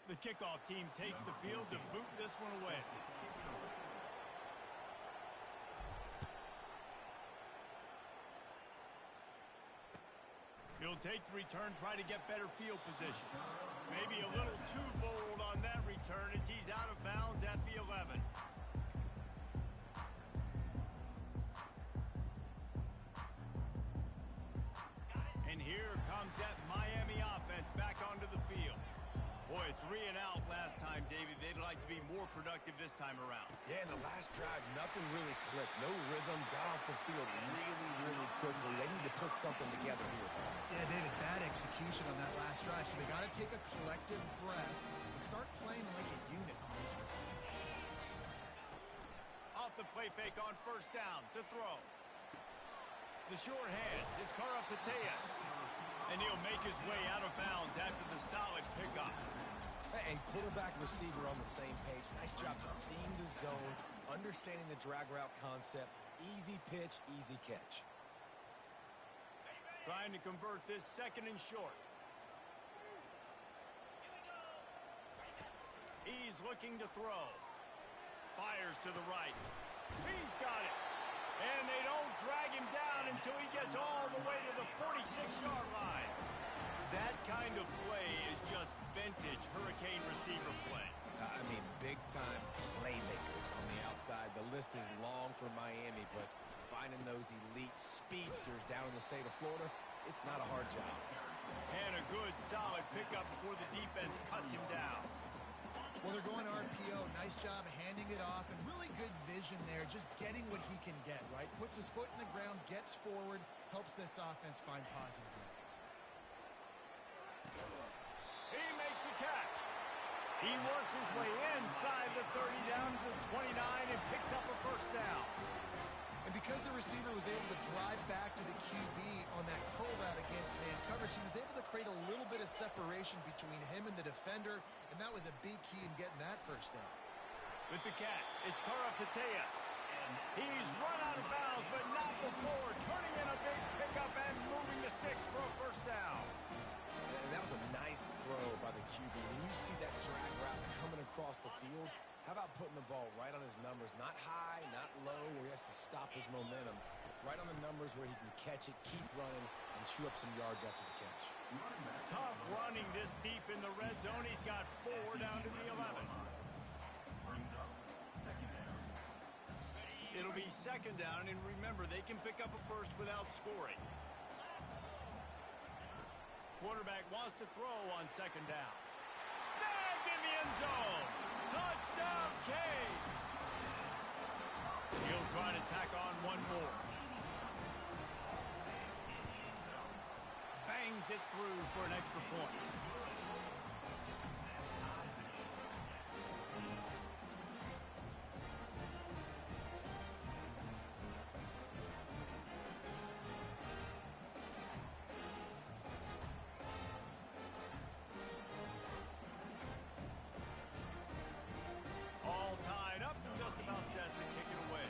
The kickoff team takes the field to boot this one away. He'll take the return, try to get better field position. Maybe a little too bold on that return as he's out of bounds at the 11. And here comes that Miami offense back onto the field. Boy, 3 and out last time, David. They'd like to be more productive this time around. Yeah, in the last drive, nothing really clicked. No rhythm, got off the field really quickly. They need to put something together here. Yeah, David, bad execution on that last drive. So they got to take a collective breath and start playing like a unit on this one. Off the play fake on first down to throw. The short hands, it's Karapateas. And he'll make his way out of bounds after the solid pickup. And quarterback receiver on the same page. Nice job seeing the zone, understanding the drag route concept. Easy pitch, easy catch. Trying to convert this second and short. He's looking to throw. Fires to the right. He's got it. And they don't drag him down until he gets all the way to the 46-yard line. That kind of play is just vintage Hurricane receiver play. I mean, big-time playmakers on the outside. The list is long for Miami, but finding those elite speedsters down in the state of Florida, it's not a hard job. And a good, solid pickup before the defense cuts him down. Well, they're going RPO. Nice job handing it off, and really good vision there, just getting what he can get, right? Puts his foot in the ground, gets forward, helps this offense find positive yards. He makes the catch. He works his way inside the 30 down to the 29 and picks up a first down. And because the receiver was able to drive back to the QB on that curl route against man coverage, he was able to create a little bit of separation between him and the defender, and that was a big key in getting that first down. With the catch, it's Karapateas. He's run out of bounds, but not before, turning in a big pickup and moving the sticks for a first down. And that was a nice throw by the QB. When you see that drag route coming across the field, how about putting the ball right on his numbers? Not high, not low, where he has to stop his momentum. Right on the numbers where he can catch it, keep running, and chew up some yards after the catch. Tough running this deep in the red zone. He's got 4 down to the 11. It'll be second down, and remember, they can pick up a first without scoring. Quarterback wants to throw on second down. Snagged in the end zone. Touchdown, Canes. He'll try to tack on one more. Bangs it through for an extra point. All tied up and just about set to kick it away.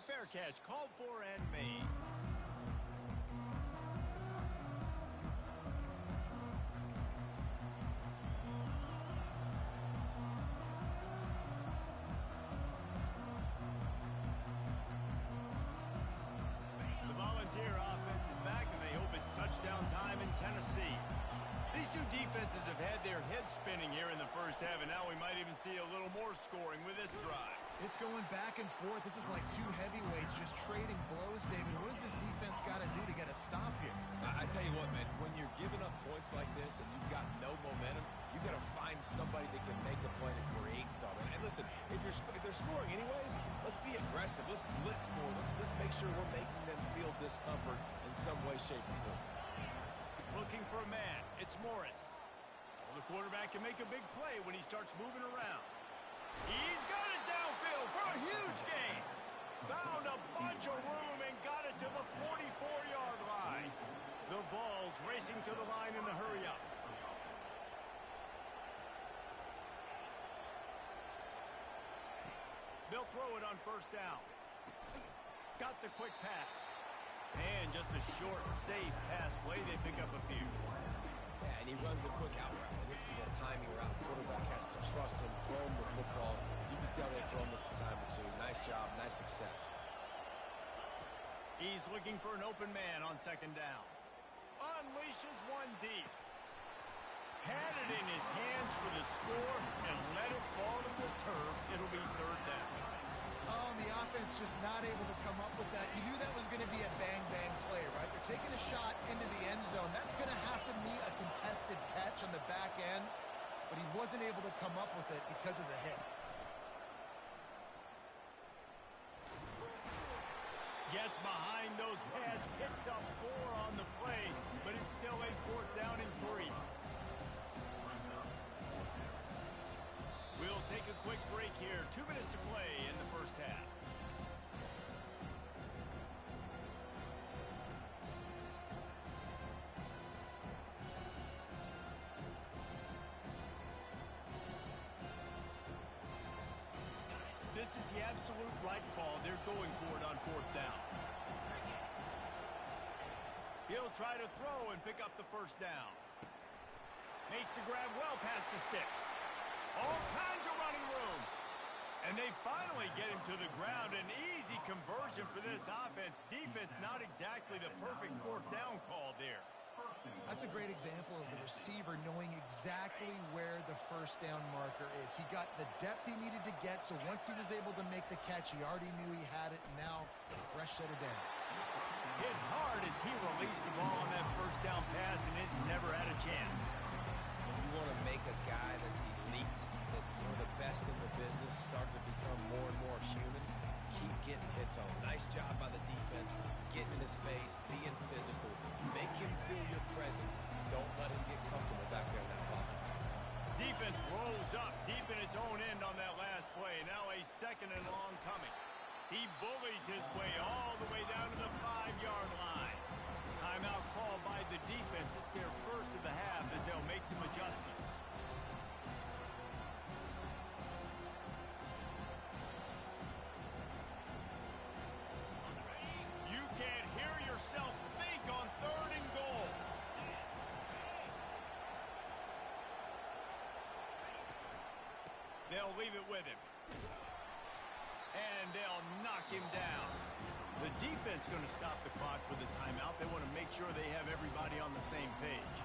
Fair catch called for and made. The Volunteer offense is back, and they hope it's touchdown time in Tennessee. These two defenses have had their heads spinning here in the first half, and now we might even see a little more scoring with this drive. It's going back and forth. This is like two heavyweights just trading blows, David. What does this defense got to do to get a stop here? I tell you what, man, when you're giving up points like this and you've got no momentum, you've got to find somebody that can make a play to create something. And listen, if they're scoring anyways, let's be aggressive. Let's blitz more. Let's make sure we're making them feel discomfort in some way, shape, or form. Looking for a man. It's Morris. Well, the quarterback can make a big play when he starts moving around. He's got it downfield for a huge gain. Found a bunch of room and got it to the 44-yard line. The Vols racing to the line in the hurry-up. They'll throw it on first down. Got the quick pass. And just a short, safe pass play. They pick up a few. Yeah, and he runs a quick out route. And this is a timing route. The quarterback has to trust him, throw him the football. You can tell they've thrown this a time or two. Nice job, nice success. He's looking for an open man on second down. Unleashes one deep. Had it in his hands for the score and let it fall to the turf. It'll be third down. Oh, and the offense just not able to come up with that. You knew that was going to be a bang-bang play, right? They're taking a shot into the end zone. That's going to have to be a contested catch on the back end, but he wasn't able to come up with it because of the hit. Gets behind those pads, picks up 4 on the play, but it's still a fourth down and 3. We'll take a quick break here. 2 minutes to play in the first half. This is the absolute right call. They're going for it on fourth down. He'll try to throw and pick up the first down. Makes the grab well past the sticks. All kinds of running room. And they finally get him to the ground. An easy conversion for this offense. Defense not exactly the perfect fourth down call there. That's a great example of the receiver knowing exactly where the first down marker is. He got the depth he needed to get, so once he was able to make the catch, he already knew he had it, and now a fresh set of downs. Hit hard as he released the ball on that first down pass, and it never had a chance. You want to make a guy that's elite, that's one of the best in the business, start to become more and more human. Keep getting hits on him. Nice job by the defense. Getting in his face, being physical. Make him feel your presence. Don't let him get comfortable back there in that pocket. Defense rolls up deep in its own end on that last play. Now a second and long coming. He bullies his way all the way down to the 5-yard line. Timeout called by the defense. It's their first of the half as they'll make some adjustments. You can't hear yourself think on third and goal. They'll leave it with him. And they'll knock him down. The defense going to stop the clock with a timeout. They want to make sure they have everybody on the same page.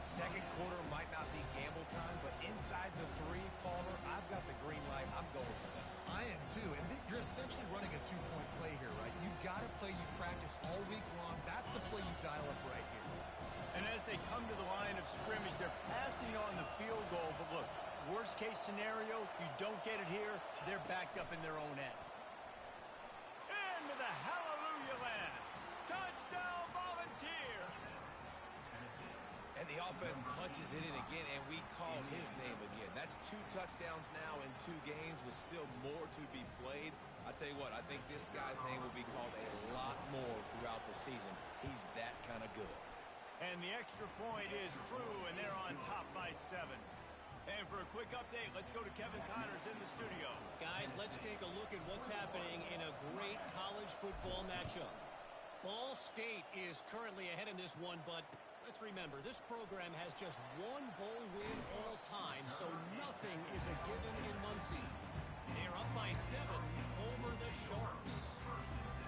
Second quarter might not be gamble time, but inside the 3, Palmer, I've got the green light. I'm going for this. I am too, and you're essentially running a 2-point play here, right? You've got a play you practice all week long. That's the play you dial up right here. And as they come to the line of scrimmage, they're passing on the field goal. But look, worst case scenario, you don't get it here, they're backed up in their own end. Into the hallelujah land. Touchdown Volunteer. And the offense punches it in again, and we call his name again. That's 2 touchdowns now in 2 games with still more to be played. I tell you what, I think this guy's name will be called a lot more throughout the season. He's that kind of good. And the extra point is true, and they're on top by 7. And for a quick update, let's go to Kevin Connors in the studio. Guys, let's take a look at what's happening in a great college football matchup. Ball State is currently ahead in this one, but let's remember, this program has just 1 bowl win all time, so nothing is a given in Muncie. They're up by 7 over the Sharks.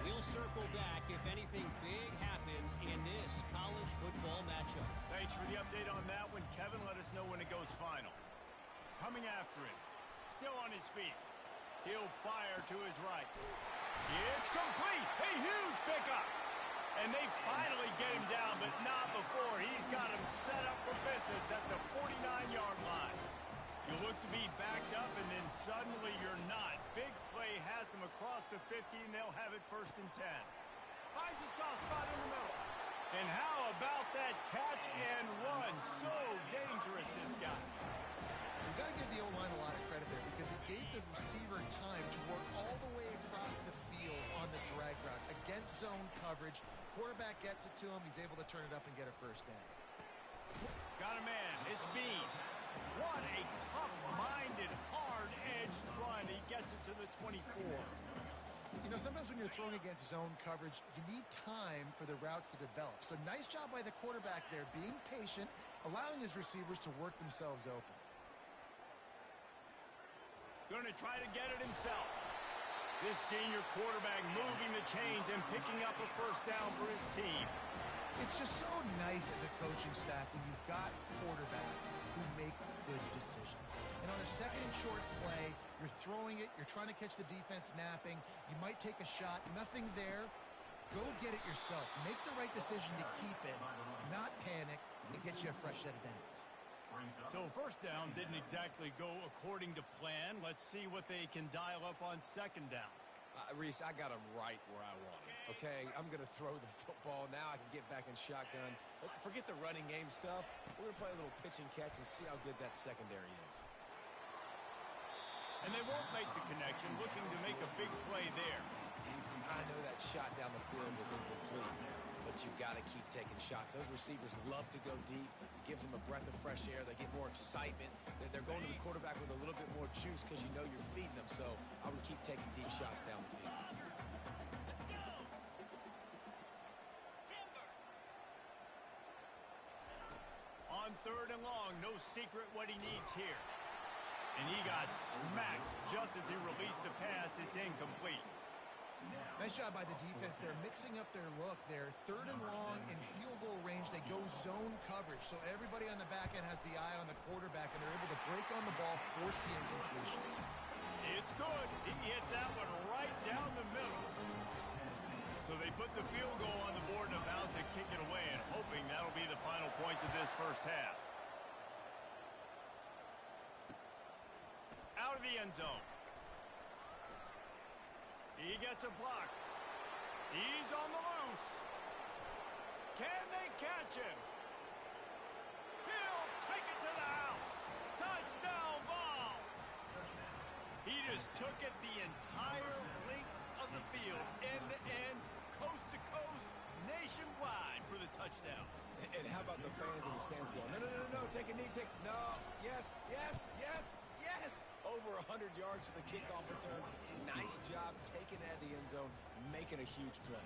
We'll circle back if anything big happens in this college football matchup. Thanks for the update on that one, Kevin. Let us know when it goes final. Coming after him. Still on his feet. He'll fire to his right. It's complete. A huge pickup. And they finally get him down, but not before. He's got him set up for business at the 49-yard line. You look to be backed up, and then suddenly you're not. Big play has them across the 50, and they'll have it first and 10. Finds a soft spot in the middle. And how about that catch and run? So dangerous, this guy. You've got to give the O-line a lot of credit there because it gave the receiver time to work all the way across the field on the drag route. Against zone coverage, quarterback gets it to him. He's able to turn it up and get a first down. Got a man. It's Bean. What a tough-minded, hard-edged run. He gets it to the 24. You know, sometimes when you're throwing against zone coverage, you need time for the routes to develop. So nice job by the quarterback there, being patient, allowing his receivers to work themselves open. Going to try to get it himself. This senior quarterback moving the chains and picking up a first down for his team. It's just so nice as a coaching staff when you've got quarterbacks who make good decisions. And on a second and short play, you're throwing it, you're trying to catch the defense napping, you might take a shot, nothing there. Go get it yourself. Make the right decision to keep it, not panic, and get you a fresh set of downs. So first down didn't exactly go according to plan. Let's see what they can dial up on second down. Reese, I got him right where I want him. Okay, I'm going to throw the football. Now I can get back in shotgun. Let's forget the running game stuff. We're going to play a little pitch and catch and see how good that secondary is. And they won't make the connection, looking to make a big play there. I know that shot down the field was incomplete, but you've got to keep taking shots. Those receivers love to go deep. It gives them a breath of fresh air. They get more excitement. They're going to the quarterback with a little bit more juice because you know you're feeding them. So I would keep taking deep shots down the field. On third and long, no secret what he needs here. And he got smacked just as he released the pass. It's incomplete. Nice job by the defense. They're mixing up their look there. Third and long in field goal range. They go zone coverage. So everybody on the back end has the eye on the quarterback, and they're able to break on the ball, force the incompletion. It's good. He hit that one right down the middle. So they put the field goal on the board and about to kick it away, and hoping that'll be the final points of this first half. Out of the end zone. He gets a block. He's on the loose. Can they catch him? He'll take it to the house. Touchdown ball. He just took it the entire length of the field, end to end, coast to coast, nationwide for the touchdown. And how about the fans in the stands going, no, take a knee, no, yes. Over 100 yards to the kickoff return. Nice job taking it at the end zone, making a huge play.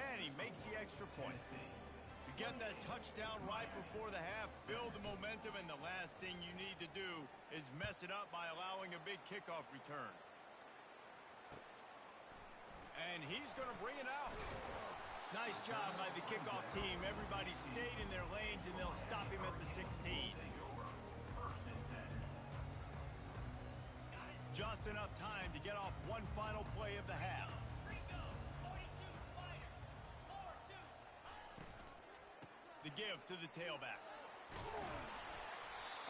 And he makes the extra point. To get that touchdown right before the half, build the momentum, and the last thing you need to do is mess it up by allowing a big kickoff return. And he's going to bring it out. Nice job by the kickoff team. Everybody stayed in their lanes, and they'll stop him at the 16. Just enough time to get off one final play of the half. The give to the tailback.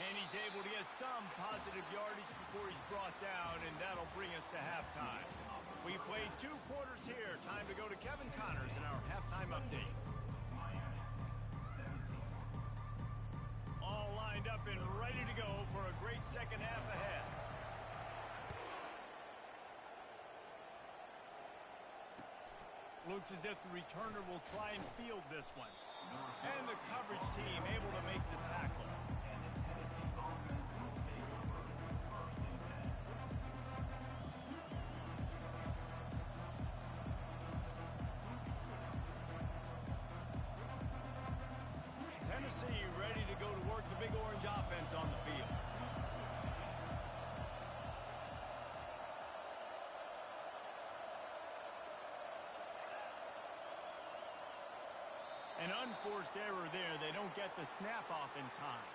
And he's able to get some positive yardage before he's brought down, and that'll bring us to halftime. We played 2 quarters here. Time to go to Kevin Connors in our halftime update. All lined up and ready to go for a great second half ahead. Looks as if the returner will try and field this one. And the coverage team able to make the tackle. Tennessee ready to go to work the Big Orange offense on the field. An unforced error there. They don't get the snap off in time.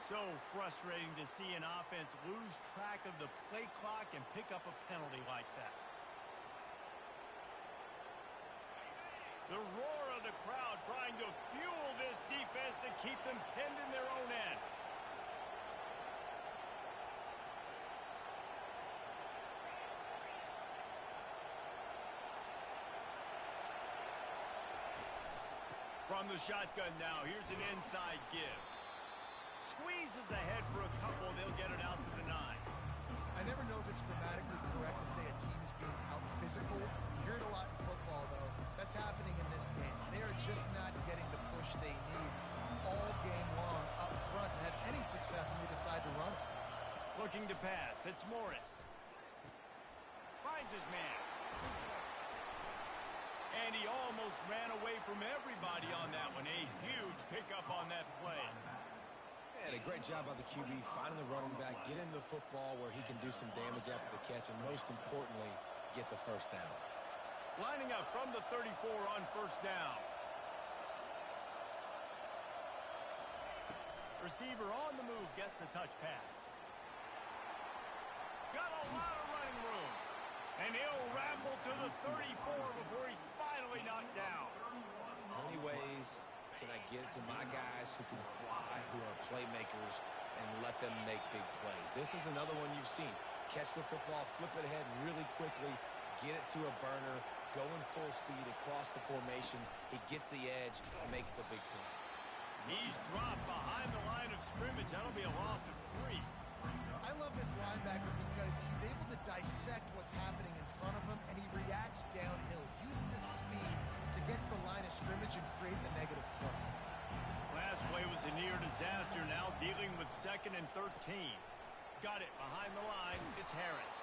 So frustrating to see an offense lose track of the play clock and pick up a penalty like that. The roar of the crowd trying to fuel this defense to keep them pinned in their own end. From the shotgun now, here's an inside give. Squeezes ahead for a couple, they'll get it out to the 9. I never know if it's grammatically correct to say a team is being out-physical. You hear it a lot in football, though. That's happening in this game. They are just not getting the push they need all game long up front to have any success when they decide to run it. Looking to pass, it's Morris. Finds his man. And he almost ran away from everybody on that one. A huge pickup on that play. And a great job by the QB finding the running back, get him the football where he can do some damage after the catch, and most importantly, get the first down. Lining up from the 34 on first down. Receiver on the move gets the touch pass. Got a lot of running room. And he'll ramble to the 34 before he's finally knocked down. How many ways can I get it to my guys who can fly, who are playmakers, and let them make big plays? This is another one you've seen. Catch the football, flip it ahead really quickly, get it to a burner, going full speed across the formation. He gets the edge, makes the big play. He's dropped behind the line of scrimmage. That'll be a loss of 3. I love this linebacker because he's able to dissect what's happening in front of him, and he reacts downhill, uses his speed to get to the line of scrimmage and create the negative play. Last play was a near disaster. Now dealing with 2nd and 13. Got it behind the line. It's Harris.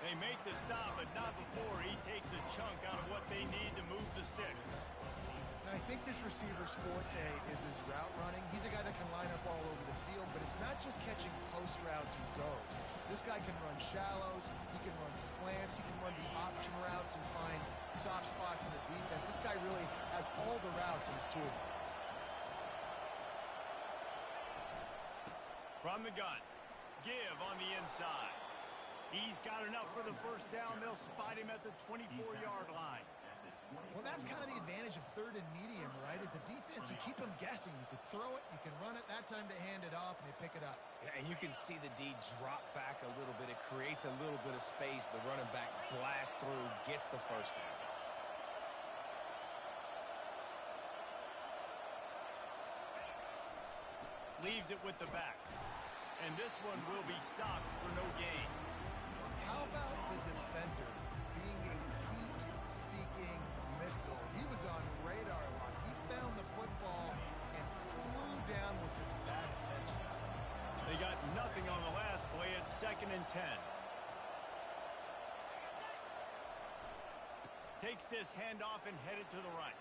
They make the stop, but not before he takes a chunk out of what they need to move the sticks. And I think this receiver's forte is his route running. He's a guy that can line up all over the field, but it's not just catching post routes and goes. This guy can run shallows, he can run slants, he can run the option routes and find soft spots in the defense. This guy really has all the routes in his toolbox. From the gun, give on the inside. He's got enough for the first down. They'll spot him at the 24-yard line. Well, that's kind of the advantage of 3rd and medium, right? Is the defense, you keep them guessing. You can throw it, you can run it. That time they hand it off, and they pick it up. Yeah, and you can see the D drop back a little bit. It creates a little bit of space. The running back blasts through, gets the first down. Leaves it with the back. And this one will be stopped for no gain. How about the defender being a heat-seeking missile? He was on radar lock. He found the football and flew down with some bad intentions. They got nothing on the last play. It's 2nd and 10. Takes this handoff and headed to the right.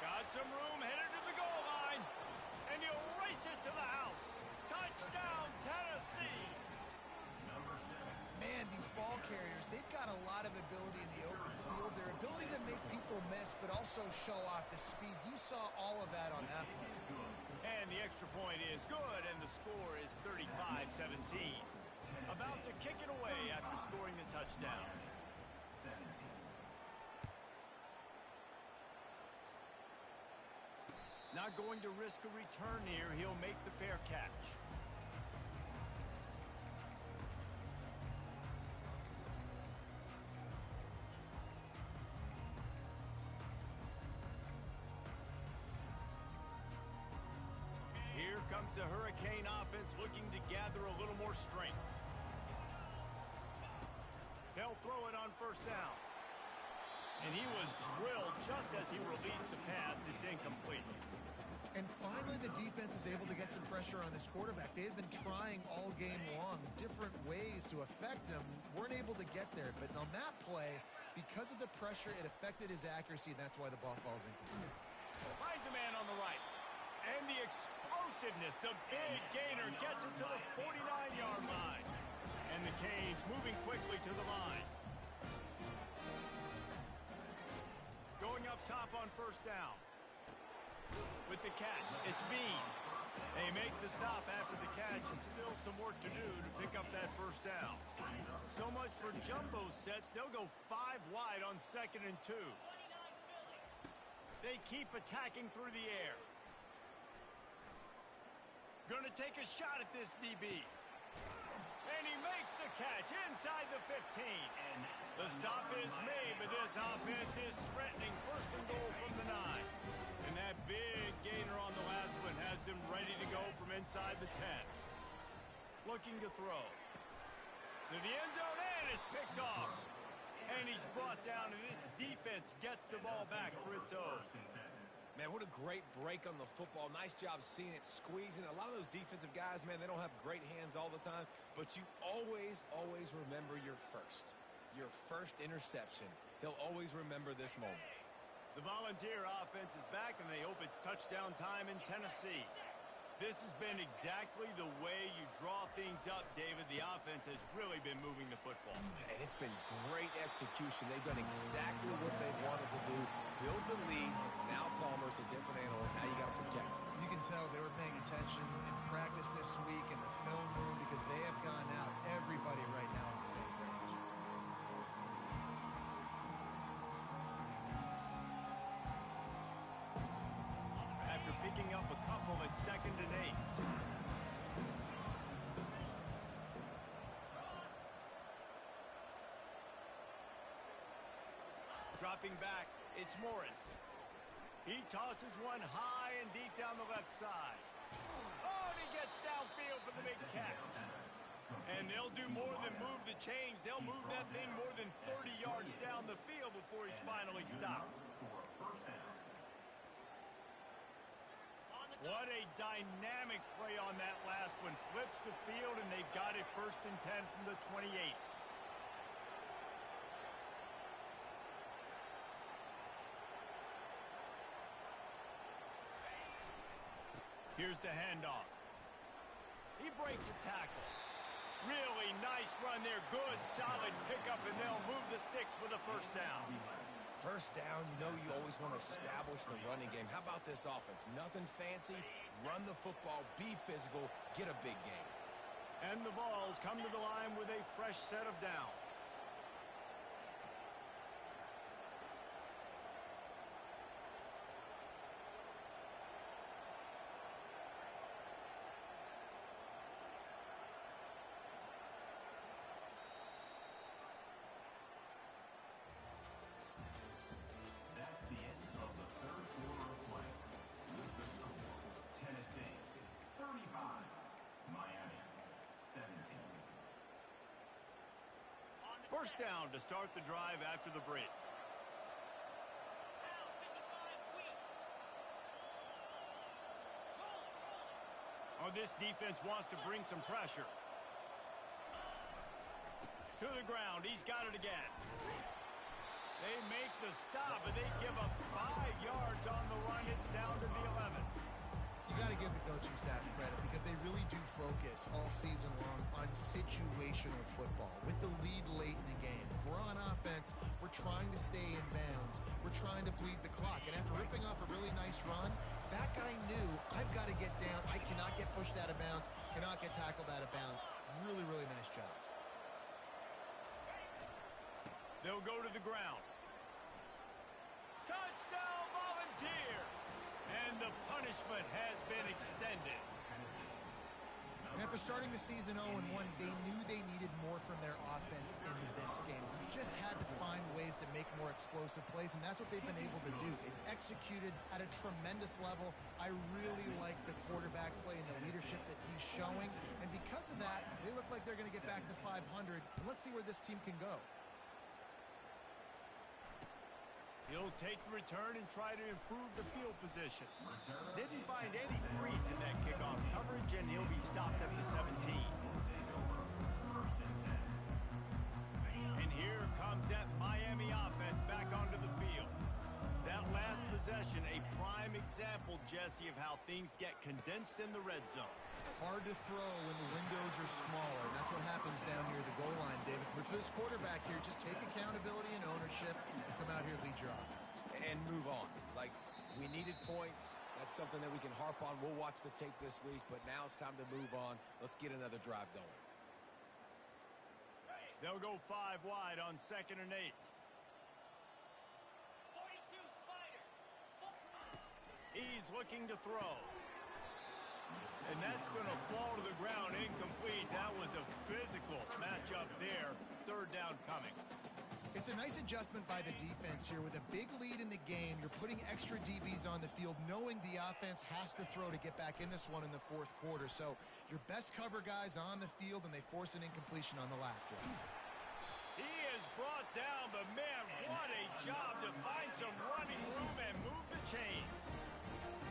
Got some room, headed to the goal line. And he'll race it to the house. Touchdown, Tennessee. Man, these ball carriers, they've got a lot of ability in the open field. Their ability to make people miss, but also show off the speed. You saw all of that on that play. And the extra point is good, and the score is 35-17. About to kick it away after scoring the touchdown. Not going to risk a return here. He'll make the fair catch. Here comes the Hurricane offense looking to gather a little more strength. They'll throw it on first down. And he was drilled just as he released the pass. It's incomplete. And finally, the defense is able to get some pressure on this quarterback. They had been trying all game long, different ways to affect him. Weren't able to get there. But on that play, because of the pressure, it affected his accuracy, and that's why the ball falls incomplete. Finds a man on the right. And the explosiveness, the big gainer gets it to the 49-yard line. And the Canes moving quickly to the line. Going up top on first down. With the catch, it's Bean. They make the stop after the catch, and still some work to do to pick up that first down. So much for jumbo sets. They'll go 5 wide on 2nd and 2. They keep attacking through the air. Gonna take a shot at this DB. And he makes the catch inside the 15. The stop is made, but this offense is threatening 1st and goal from the 9. And that big gainer on the last one has them ready to go from inside the 10. Looking to throw. To the end zone, and it's picked off. And he's brought down, and this defense gets the ball back for its own. Man, what a great break on the football. Nice job seeing it, squeezing. A lot of those defensive guys, man, they don't have great hands all the time, but you always remember your first. your first interception. He'll always remember this moment. The Volunteer offense is back, and they hope it's touchdown time in Tennessee. This has been exactly the way you draw things up, David. The offense has really been moving the football. And it's been great execution. They've done exactly what they wanted to do. Build the lead. Now Palmer's a different animal. Now you got to protect it. You can tell they were paying attention in practice this week in the film room because they have gone out everybody right now on the same page. After picking up a couple at 2nd and 8. Dropping back, it's Morris. He tosses one high and deep down the left side. Oh, and he gets downfield for the big catch. And they'll do more than move the chains. They'll move that thing more than 30 yards down the field before he's finally stopped. What a dynamic play on that last one. Flips the field, and they've got it 1st and 10 from the 28. Here's the handoff. He breaks a tackle. Really nice run there. Good, solid pickup, and they'll move the sticks with a 1st down. First down, you know you always want to establish the running game. How about this offense? Nothing fancy. Run the football, be physical, get a big gain. And the Vols come to the line with a fresh set of downs. First down to start the drive after the break. Oh, this defense wants to bring some pressure. To the ground. He's got it again. They make the stop, and they give up 5 yards on the run. It's down to the 11. You got to give the coaching staff credit because they really do focus all season long on situational football with the lead late in the game. If we're on offense, we're trying to stay in bounds. We're trying to bleed the clock. And after ripping off a really nice run, that guy knew I've got to get down. I cannot get pushed out of bounds, cannot get tackled out of bounds. Really, really nice job. They'll go to the ground. Touchdown, Volunteers! And the punishment has been extended. And after starting the season 0-1, they knew they needed more from their offense in this game. We just had to find ways to make more explosive plays, and that's what they've been able to do. They've executed at a tremendous level. I really like the quarterback play and the leadership that he's showing. And because of that, they look like they're going to get back to 500. And let's see where this team can go. He'll take the return and try to improve the field position. Didn't find any crease in that kickoff coverage, and he'll be stopped at the 17. And here comes that Miami offense back onto the field. That last possession, a prime example, Jesse, of how things get condensed in the red zone. Hard to throw when the windows are smaller, and that's what happens down here at the goal line, David. But for this quarterback here, just take accountability and ownership and come out here and lead your offense. And move on. Like, we needed points. That's something that we can harp on. We'll watch the tape this week, but now it's time to move on. Let's get another drive going. They'll go 5 wide on 2nd and 8. He's looking to throw. And that's going to fall to the ground incomplete. That was a physical matchup there. 3rd down coming. It's a nice adjustment by the defense here. With a big lead in the game, you're putting extra DBs on the field, knowing the offense has to throw to get back in this one in the 4th quarter. So your best cover guys on the field, and they force an incompletion on the last one. He is brought down, but man, what a job to find some running room and move the chains.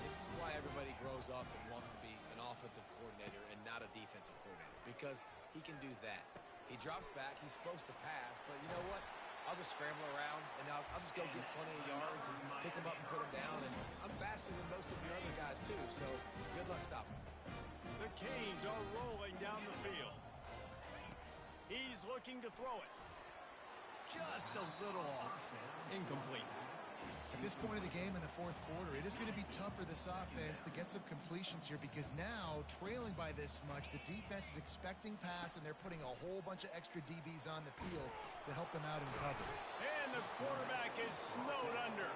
This is why everybody grows up and wants to be an offensive coordinator and not a defensive coordinator, because he can do that. He drops back. He's supposed to pass, but you know what? I'll just scramble around, and I'll just go get plenty of yards and pick him up and put him down. And I'm faster than most of your other guys, too, so good luck stopping him. The Canes are rolling down the field. He's looking to throw it. Just a little off. Incomplete. At this point of the game in the fourth quarter, it is going to be tough for this offense to get some completions here because now, trailing by this much, the defense is expecting pass, and they're putting a whole bunch of extra DBs on the field to help them out in cover. And the quarterback is snowed under.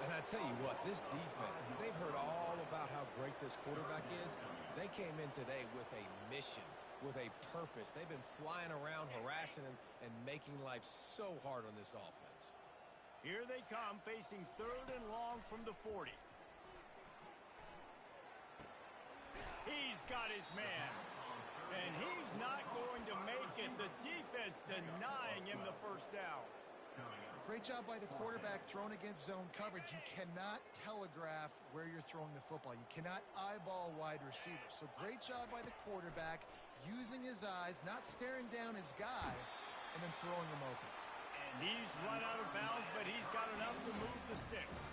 And I tell you what, this defense, they've heard all about how great this quarterback is. They came in today with a mission, with a purpose. They've been flying around, harassing him, and making life so hard on this offense. Here they come, facing 3rd and long from the 40. He's got his man. And he's not going to make it. The defense denying him the first down. Great job by the quarterback thrown against zone coverage. You cannot telegraph where you're throwing the football. You cannot eyeball wide receivers. So great job by the quarterback using his eyes, not staring down his guy, and then throwing him open. And he's run out of bounds, but he's got enough to move the sticks.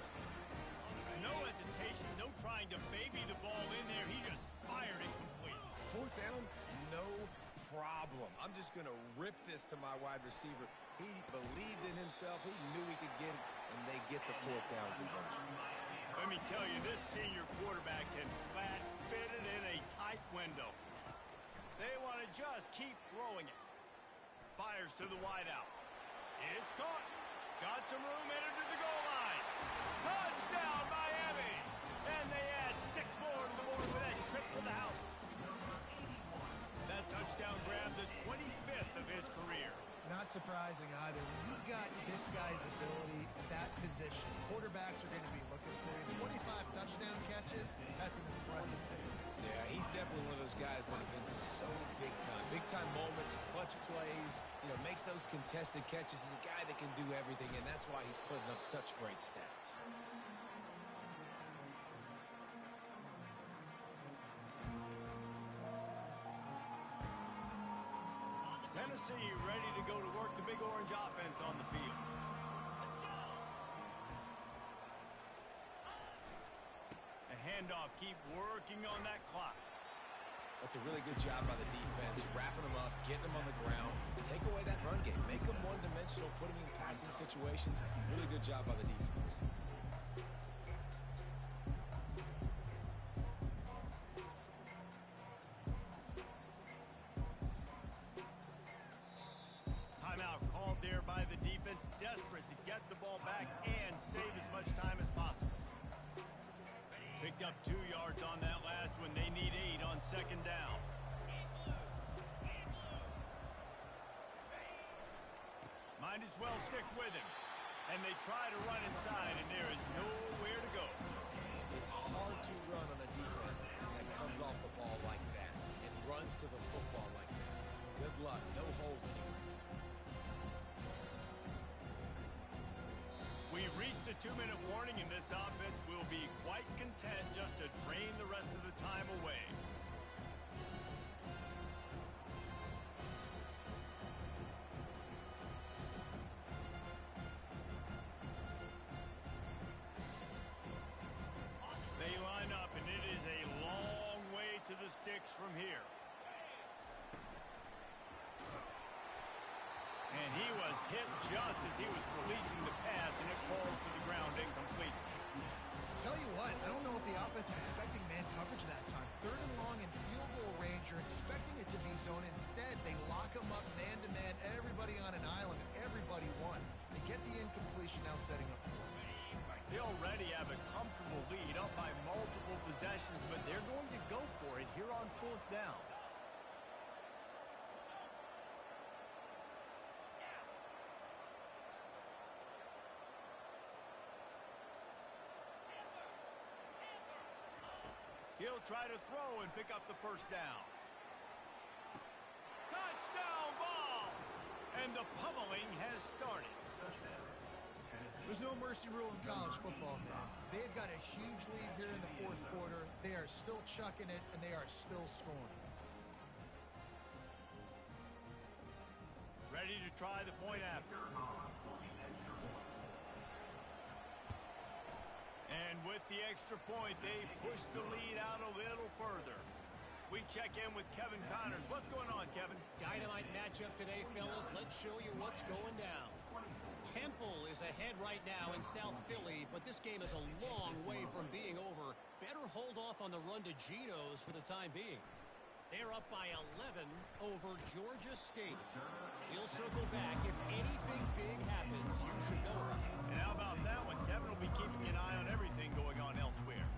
No hesitation, no trying to baby the ball in there. He just fired it complete. 4th down, no problem. I'm just going to rip this to my wide receiver. He believed in himself. He knew he could get it, and they get the 4th down conversion. Let me tell you, this senior quarterback can flat fit it in a tight window. They want to just keep throwing it. Fires to the wideout. It's caught. Got some room, entered to the goal line. Touchdown, Miami! And they add 6 more to the board with that trip to the house. That touchdown grabbed the 25th of his career. Not surprising either. When you've got this guy's ability at that position, quarterbacks are going to be looking for him. 25 touchdown catches, that's an impressive thing. Yeah, he's definitely one of those guys that have been so big time. Big time moments, clutch plays, makes those contested catches. He's a guy that can do everything, and that's why he's putting up such great stats. Tennessee ready to go to work the Big Orange offense on the field. A handoff, keep working on that clock. That's a really good job by the defense, wrapping them up, getting them on the ground. Take away that run game. Make them one-dimensional, put them in passing situations. Really good job by the defense. Timeout called there by the defense, desperate to get the ball back and save as much time as possible. Picked up 2 yards on that last one. They need 8 on 2nd down. Might as well stick with him. And they try to run inside, and there is nowhere to go. It's hard to run on a defense that comes off the ball like that and runs to the football like that. Good luck. No holes anywhere. We reached the 2-minute warning, and this offense will be quite content just to drain the rest of the time away. They line up, and it is a long way to the sticks from here. And he was hit just as he was releasing the pass, and it falls to the ground incomplete. Tell you what, I don't know if the offense was expecting man coverage that time. 3rd and long in field goal range, you're expecting it to be zone. Instead, they lock them up man-to-man, everybody on an island, and everybody won. They get the incompletion, now setting up for it. They already have a comfortable lead, up by multiple possessions, but they're going to go for it here on 4th down. He'll try to throw and pick up the 1st down. Touchdown ball! And the pummeling has started. There's no mercy rule in college football, man. They've got a huge lead here in the 4th quarter. They are still chucking it, and they are still scoring. try the point after. And with the extra point, they push the lead out a little further. We check in with Kevin Connors. What's going on, Kevin? Dynamite matchup today, fellas. Let's show you what's going down. Temple is ahead right now in South Philly, but this game is a long way from being over. Better hold off on the run to Gino's for the time being. They're up by 11 over Georgia State. He'll circle back. If anything big happens, you should know about it. And how about that one? Kevin will be keeping an eye on everything going on elsewhere.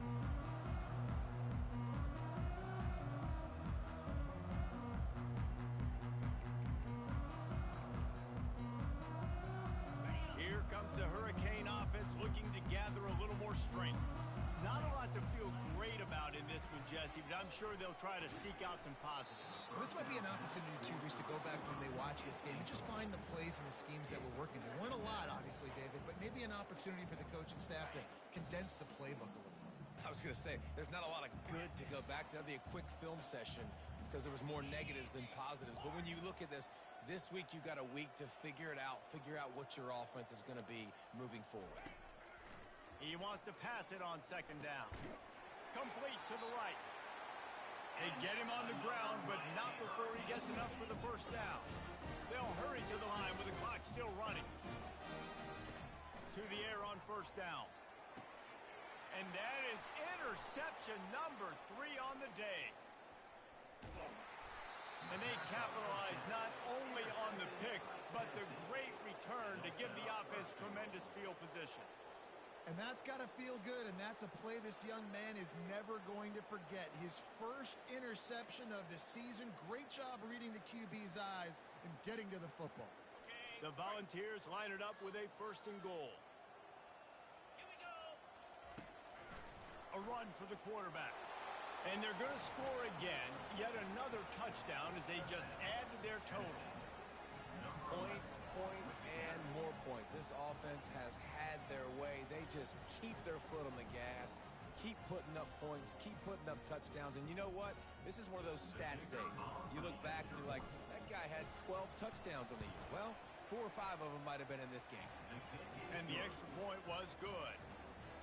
Here comes the Hurricane offense looking to gather a little more strength. Not a lot to feel great about in this one, Jesse, but I'm sure they'll try to seek out some positives. Well, this might be an opportunity, too, Reese, to go back when they watch this game and just find the plays and the schemes that were working. There weren't a lot, obviously, David, but maybe an opportunity for the coaching staff to condense the playbook a little more. I was going to say, there's not a lot of good to go back to. That'd be a quick film session because there was more negatives than positives. But when you look at this week you got a week to figure it out, figure out what your offense is going to be moving forward. He wants to pass it on second down. Complete to the right. They get him on the ground, but not before he gets enough for the first down. They'll hurry to the line with the clock still running. To the air on first down. And that is interception number 3 on the day. And they capitalize not only on the pick, but the great return to give the offense tremendous field position. And that's got to feel good, and that's a play this young man is never going to forget. His first interception of the season. Great job reading the QB's eyes and getting to the football. The Volunteers line it up with a first and goal. A run for the quarterback. And they're going to score again. Yet another touchdown as they just add to their total. Points, and more points. This offense has had their way. They just keep their foot on the gas, keep putting up points, keep putting up touchdowns. And you know what? This is one of those stats days. You look back and you're like, that guy had 12 touchdowns on the year. Well, 4 or 5 of them might have been in this game. And the extra point was good.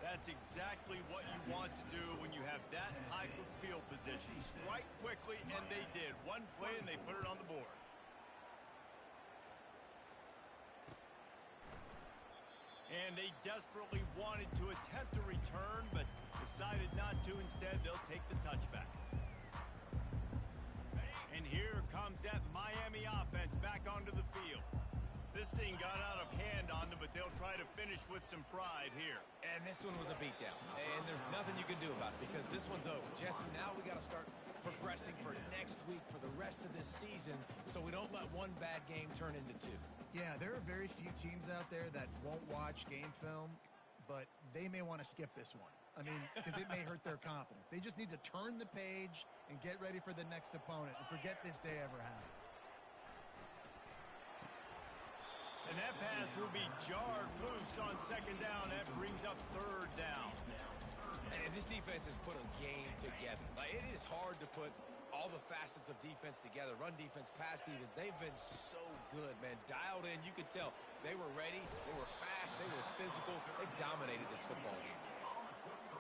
That's exactly what you want to do when you have that type of field position. Strike quickly, and they did. One play, and they put it on the board. And they desperately wanted to attempt a return, but decided not to. Instead, they'll take the touchback. And here comes that Miami offense back onto the field. This thing got out of hand on them, but they'll try to finish with some pride here. And this one was a beatdown. And there's nothing you can do about it because this one's over. Jesse, now we got to start progressing for next week, for the rest of this season, so we don't let one bad game turn into 2. Yeah, there are very few teams out there that won't watch game film, but they may want to skip this one. I mean, because it may hurt their confidence. They just need to turn the page and get ready for the next opponent and forget this day ever happened. And that pass will be jarred loose on second down. That brings up third down. And this defense has put a game together. Like, it is hard to put all the facets of defense together. Run defense, pass defense. They've been so good, man. Dialed in. You could tell they were ready. They were fast. They were physical. They dominated this football game.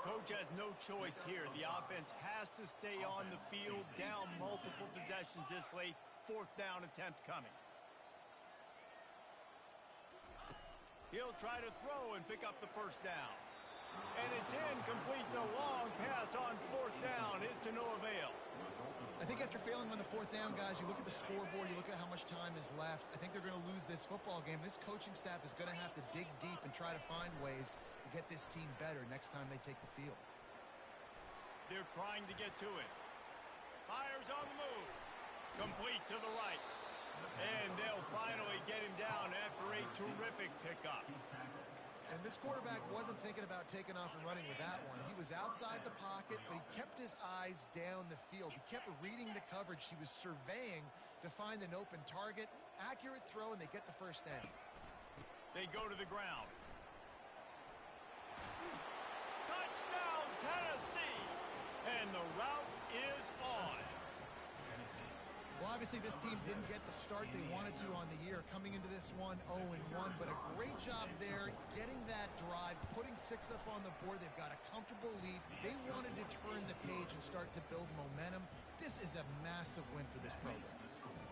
Coach has no choice here. The offense has to stay on the field, down multiple possessions this late. Fourth down attempt coming. He'll try to throw and pick up the first down. And it's incomplete. The long pass on fourth down is to no avail. I think after failing on the fourth down, guys, you look at the scoreboard, you look at how much time is left. I think they're going to lose this football game. This coaching staff is going to have to dig deep and try to find ways to get this team better next time they take the field. They're trying to get to it. Fires on the move. Complete to the right. And they'll finally get him down after a terrific pickup. And this quarterback wasn't thinking about taking off and running with that one. He was outside the pocket, but he kept his eyes down the field. He kept reading the coverage. He was surveying to find an open target. Accurate throw, and they get the first down. They go to the ground. Touchdown, Tennessee! And the route is on. Well, obviously this team didn't get the start they wanted to on the year, coming into this one 0-1, but a great job there getting that drive, putting 6 up on the board. They've got a comfortable lead. They wanted to turn the page and start to build momentum. This is a massive win for this program.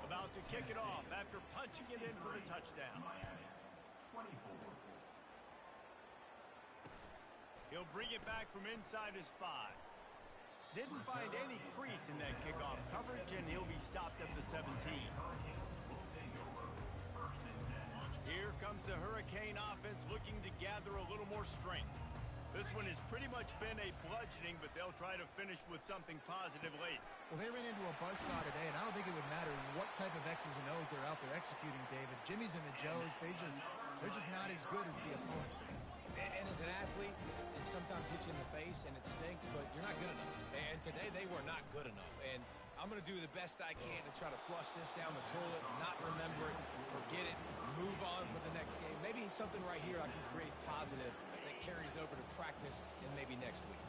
About to kick it off after punching it in for the touchdown. He'll bring it back from inside his 5. Didn't find any crease in that kickoff coverage, and he'll be stopped at the 17. Here comes the Hurricane offense looking to gather a little more strength. This one has pretty much been a bludgeoning, but they'll try to finish with something positive late. Well, they ran into a buzzsaw today, and I don't think it would matter what type of X's and O's they're out there executing, David. Jimmy's and the Joes, they're just not as good as the opponent today. And as an athlete, it sometimes hits you in the face and it stinks, but you're not good enough. And today they were not good enough. And I'm going to do the best I can to try to flush this down the toilet, not remember it, forget it, move on for the next game. Maybe something right here I can create positive that carries over to practice and maybe next week.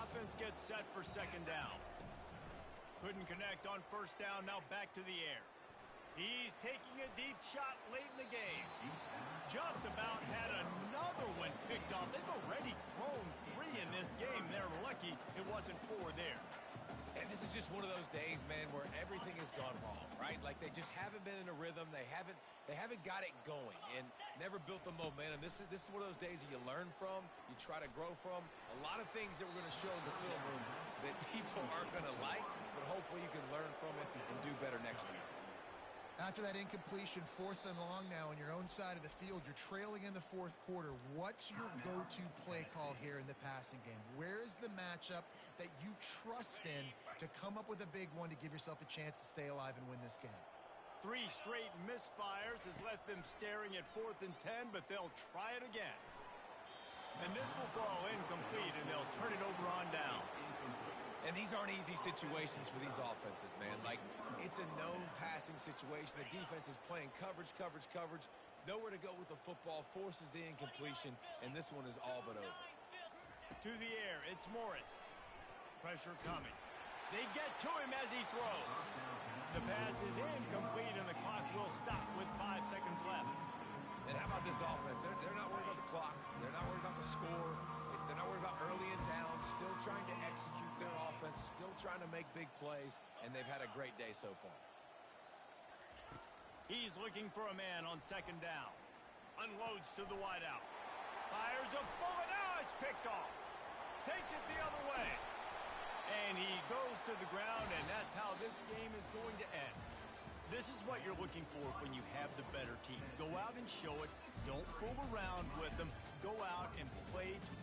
Offense gets set for second down. Couldn't connect on first down, now back to the air. He's taking a deep shot late in the game. Just about had another one picked off. They've already thrown 3 in this game. They're lucky it wasn't 4 there. And this is just one of those days, man, where everything has gone wrong, right? Like they just haven't been in a rhythm. They haven't got it going and never built the momentum. This is one of those days that you learn from, you try to grow from. A lot of things that we're going to show in the film room that people aren't going to like, but hopefully you can learn from it and do better next time. After that incompletion, 4th and long now on your own side of the field, you're trailing in the 4th quarter. What's your go-to play call here in the passing game? Where is the matchup that you trust in to come up with a big one to give yourself a chance to stay alive and win this game? 3 straight misfires has left them staring at 4th and 10, but they'll try it again. And this will fall incomplete, and they'll turn it over on downs. And these aren't easy situations for these offenses, man. Like, it's a known passing situation. The defense is playing coverage. Nowhere to go with the football, forces the incompletion, and this one is all but over. To the air, it's Morris. Pressure coming. They get to him as he throws. The pass is incomplete, and the clock will stop with 5 seconds left. And how about this offense? They're not worried about the clock. They're not worried about the score. They're not worried about early and down. Still trying to execute their offense. Still trying to make big plays. And they've had a great day so far. He's looking for a man on second down. Unloads to the wideout. Fires a bullet. Now it's picked off. Takes it the other way. And he goes to the ground, and that's how this game is going to end. This is what you're looking for when you have the better team. Go out and show it. Don't fool around with them. Go out and play to